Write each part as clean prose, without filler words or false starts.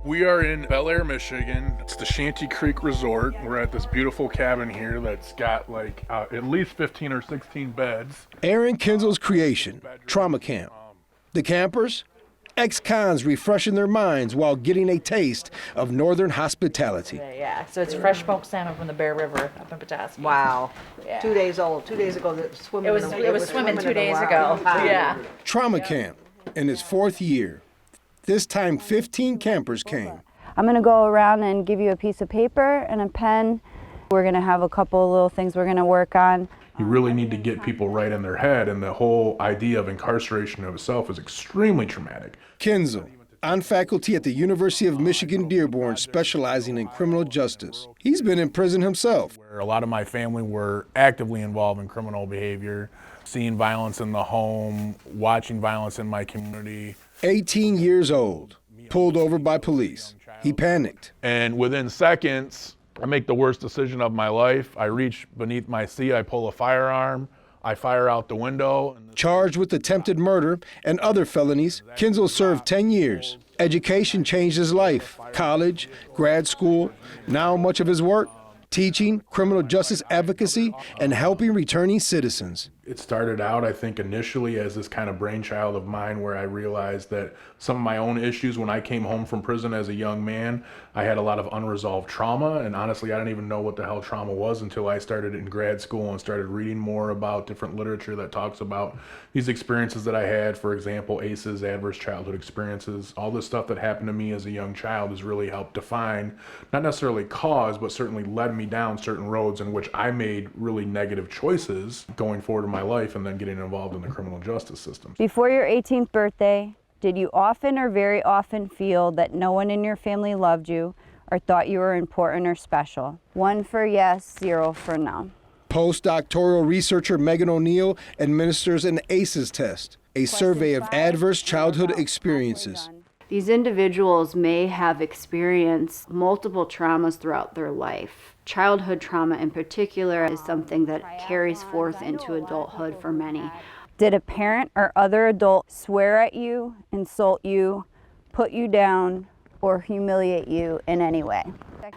We are in Bel Air, Michigan. It's the Shanty Creek Resort. We're at this beautiful cabin here that's got like at least 15 or 16 beds. Aaron Kinzel's creation, Trauma Camp. The campers? Ex-cons refreshing their minds while getting a taste of northern hospitality. Yeah, so it's fresh smoked salmon from the Bear River up in Petoskey. Wow. Yeah. 2 days old. 2 days ago, swimming. It was swimming 2 days ago. Yeah. Trauma Camp in its fourth year. This time 15 campers came. I'm going to go around and give you a piece of paper and a pen. We're going to have a couple of little things we're going to work on. You really need to get people right in their head, and the whole idea of incarceration of itself is extremely traumatic. Kinzel, on faculty at the University of Michigan Dearborn, specializing in criminal justice. He's been in prison himself. Where a lot of my family were actively involved in criminal behavior, seeing violence in the home, watching violence in my community. 18 years old, pulled over by police. He panicked. And within seconds, I make the worst decision of my life. I reach beneath my seat, I pull a firearm, I fire out the window. Charged with attempted murder and other felonies, Kinzel served 10 years. Education changed his life. College, grad school, now much of his work, teaching, criminal justice advocacy, and helping returning citizens. It started out, I think, initially as this kind of brainchild of mine where I realized that some of my own issues when I came home from prison as a young man, I had a lot of unresolved trauma, and honestly, I didn't even know what the hell trauma was until I started in grad school and started reading more about different literature that talks about these experiences that I had. For example, ACEs, adverse childhood experiences. All this stuff that happened to me as a young child has really helped define, not necessarily cause, but certainly led me down certain roads in which I made really negative choices going forward in my life and then getting involved in the criminal justice system. Before your 18th birthday, did you often or very often feel that no one in your family loved you or thought you were important or special? 1 for yes, 0 for no. Postdoctoral researcher Megan O'Neill administers an ACEs test, a survey of adverse childhood experiences. These individuals may have experienced multiple traumas throughout their life. Childhood trauma in particular is something that carries forth into adulthood for many. Did a parent or other adult swear at you, insult you, put you down, or humiliate you in any way?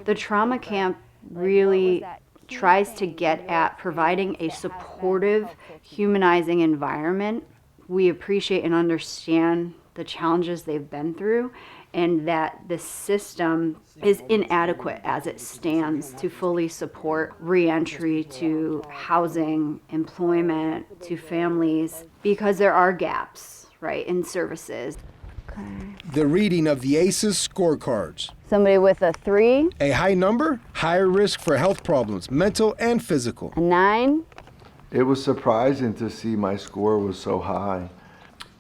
The trauma camp really tries to get at providing a supportive, humanizing environment. We appreciate and understand the challenges they've been through, and that the system is inadequate as it stands to fully support reentry to housing, employment, to families, because there are gaps, right, in services. Okay. The reading of the ACEs scorecards. Somebody with a 3. A high number, higher risk for health problems, mental and physical. A 9. It was surprising to see my score was so high.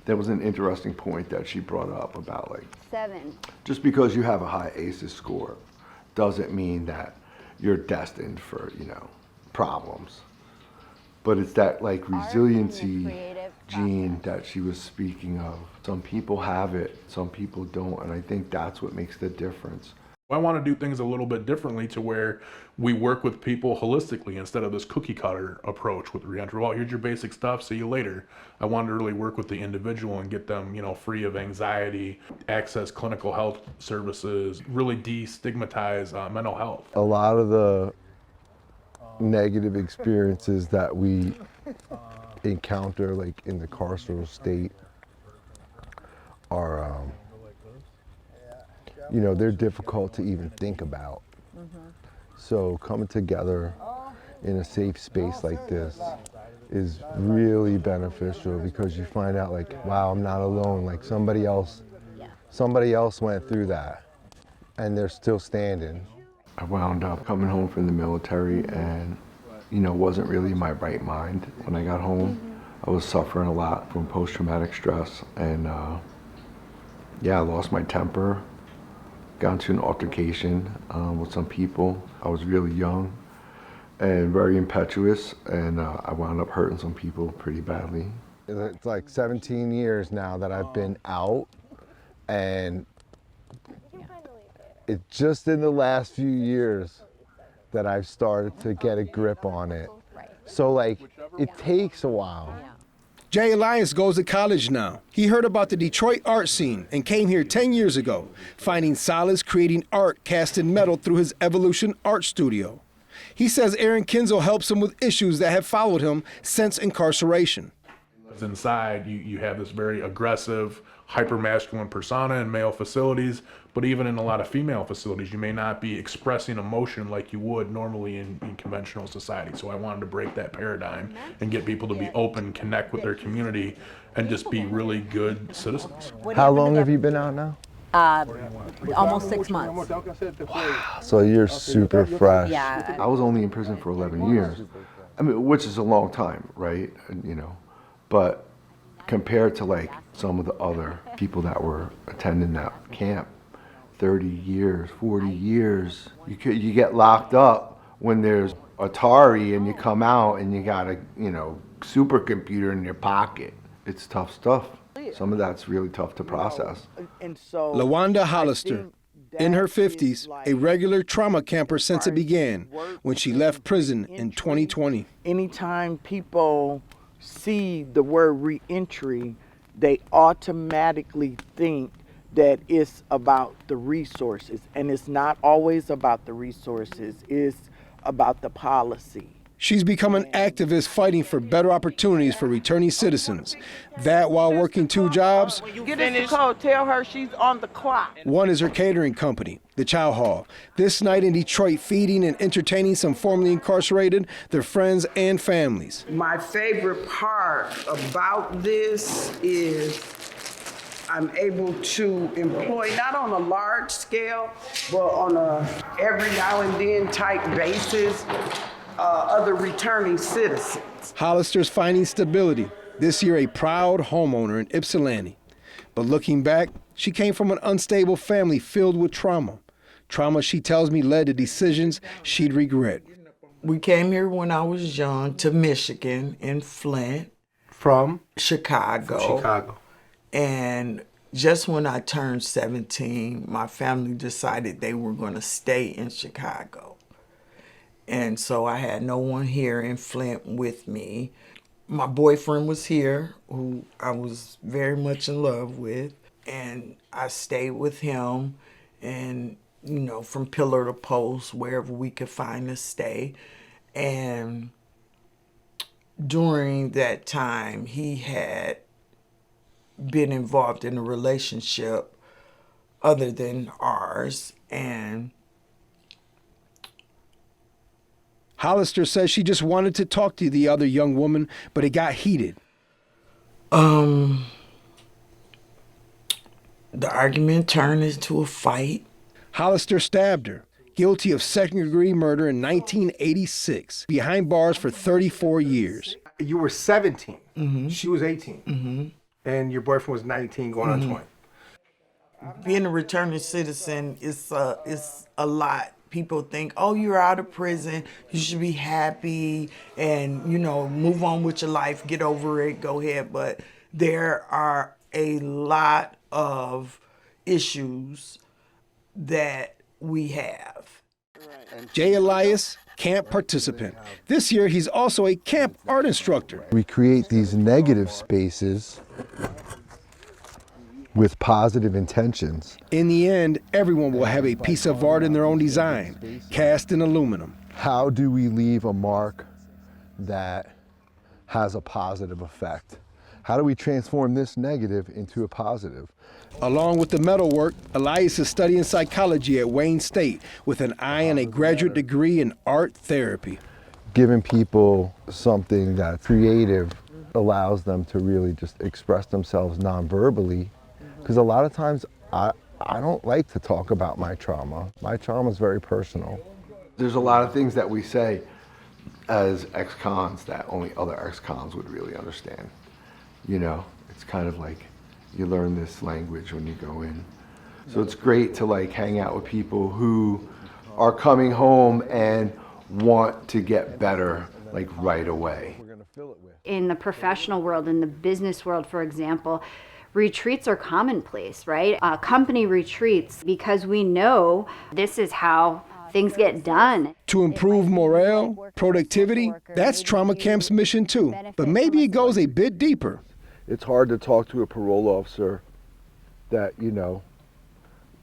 That was an interesting point that she brought up about 7. Just because you have a high ACEs score doesn't mean that you're destined for, problems. But it's that resiliency gene that she was speaking of. Some people have it, some people don't, and I think that's what makes the difference. I want to do things a little bit differently to where we work with people holistically instead of this cookie cutter approach with reentry. Well, here's your basic stuff, see you later. I wanted to really work with the individual and get them, free of anxiety, access clinical health services, really destigmatize mental health. A lot of the negative experiences that we encounter in the carceral state are they're difficult to even think about. So coming together in a safe space like this is really beneficial, because you find out wow, I'm not alone. Somebody else went through that and they're still standing. I wound up coming home from the military and, wasn't really in my right mind when I got home. I was suffering a lot from post-traumatic stress, and I lost my temper. Got into an altercation with some people. I was really young and very impetuous, and I wound up hurting some people pretty badly. It's 17 years now that I've been out, and it's just in the last few years that I've started to get a grip on it. So it takes a while. Jay Elias goes to college now. He heard about the Detroit art scene and came here 10 years ago, finding solace creating art cast in metal through his Evolution Art Studio. He says Aaron Kinzel helps him with issues that have followed him since incarceration. Inside, you have this very aggressive, hyper-masculine persona in male facilities, but even in a lot of female facilities, you may not be expressing emotion like you would normally in conventional society. So I wanted to break that paradigm and get people to be open, connect with their community, and just be really good citizens. How long have you been out now? Almost 6 months. So you're super fresh. Yeah. I was only in prison for 11 years. I mean, which is a long time, right? You know, but compared to like some of the other people that were attending that camp, 30 years, 40 years, you get locked up when there's Atari and you come out and you got a, you know, supercomputer in your pocket. It's tough stuff. Some of that's really tough to process. And so LaWanda Hollister, in her 50s, a regular trauma camper since it began when she left prison in 2020. Anytime people see the word reentry, they automatically think that it's about the resources, and it's not always about the resources, it's about the policy. She's become an activist fighting for better opportunities for returning citizens. That while working 2 jobs. Get us the code, tell her she's on the clock. One is her catering company, the Chow Hall. This night in Detroit, feeding and entertaining some formerly incarcerated, their friends and families. My favorite part about this is I'm able to employ, not on a large scale, but on a every now and then type basis, other returning citizens. Hollister's finding stability, this year a proud homeowner in Ypsilanti. But looking back, she came from an unstable family filled with trauma. Trauma, she tells me, led to decisions she'd regret. We came here when I was young to Michigan in Flint. From? Chicago. And just when I turned 17, my family decided they were going to stay in Chicago. And so I had no one here in Flint with me. My boyfriend was here, who I was very much in love with. And I stayed with him and, you know, from pillar to post, wherever we could find a stay. And during that time, he had been involved in a relationship other than ours. And Hollister says she just wanted to talk to the other young woman, but it got heated. The argument turned into a fight. Hollister stabbed her, guilty of second-degree murder in 1986, behind bars for 34 years. You were 17. She was 18. And your boyfriend was 19 going on 20. Being a returning citizen is a lot. People think, oh, you're out of prison, you should be happy and, you know, move on with your life, get over it, go ahead. But there are a lot of issues that we have. Jay Elias, camp participant. This year, he's also a camp art instructor. We create these negative spaces with positive intentions. In the end, everyone will have a piece of art in their own design, cast in aluminum. How do we leave a mark that has a positive effect? How do we transform this negative into a positive? Along with the metalwork, Elias is studying psychology at Wayne State with an eye on a graduate degree in art therapy. Giving people something that's creative allows them to really just express themselves non-verbally. Because a lot of times I don't like to talk about my trauma. My trauma is very personal. There's a lot of things that we say as ex-cons that only other ex-cons would really understand. You know, it's kind of like you learn this language when you go in. So it's great to like hang out with people who are coming home and want to get better like right away. In the professional world, in the business world, for example, retreats are commonplace, right? Company retreats, because we know this is how things get done. To improve morale, productivity, that's trauma camp's mission too. But maybe it goes a bit deeper. It's hard to talk to a parole officer that, you know,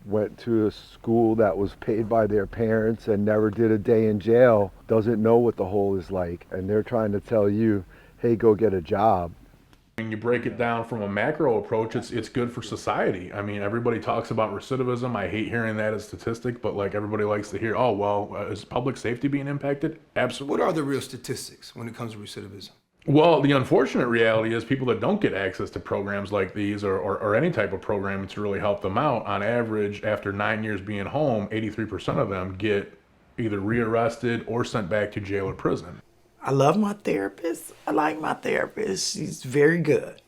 went to a school that was paid by their parents and never did a day in jail, doesn't know what the whole is like, and they're trying to tell you, hey, go get a job. When you break it down from a macro approach, it's good for society. I mean, everybody talks about recidivism. I hate hearing that as a statistic, but like everybody likes to hear, oh, well, is public safety being impacted? Absolutely. What are the real statistics when it comes to recidivism? Well, the unfortunate reality is people that don't get access to programs like these or any type of program to really help them out, on average, after 9 years being home, 83% of them get either rearrested or sent back to jail or prison. I love my therapist. I like my therapist. She's very good.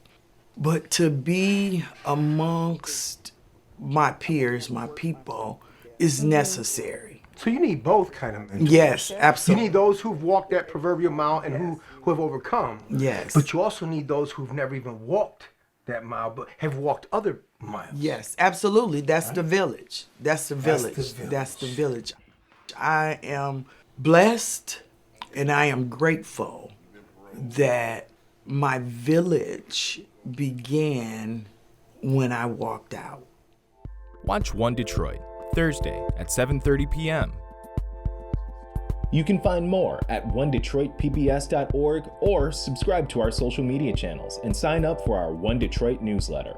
But to be amongst my peers, my people, is necessary. So you need both kind of mentors. Yes, You absolutely. need those who've walked that proverbial mile and who have overcome. Yes. But you also need those who've never even walked that mile, but have walked other miles. Yes, absolutely. That's the village. That's the village. village. That's the village. I am blessed and I am grateful that my village began when I walked out. Watch One Detroit, Thursday at 7:30 p.m. You can find more at onedetroitpbs.org or subscribe to our social media channels and sign up for our One Detroit newsletter.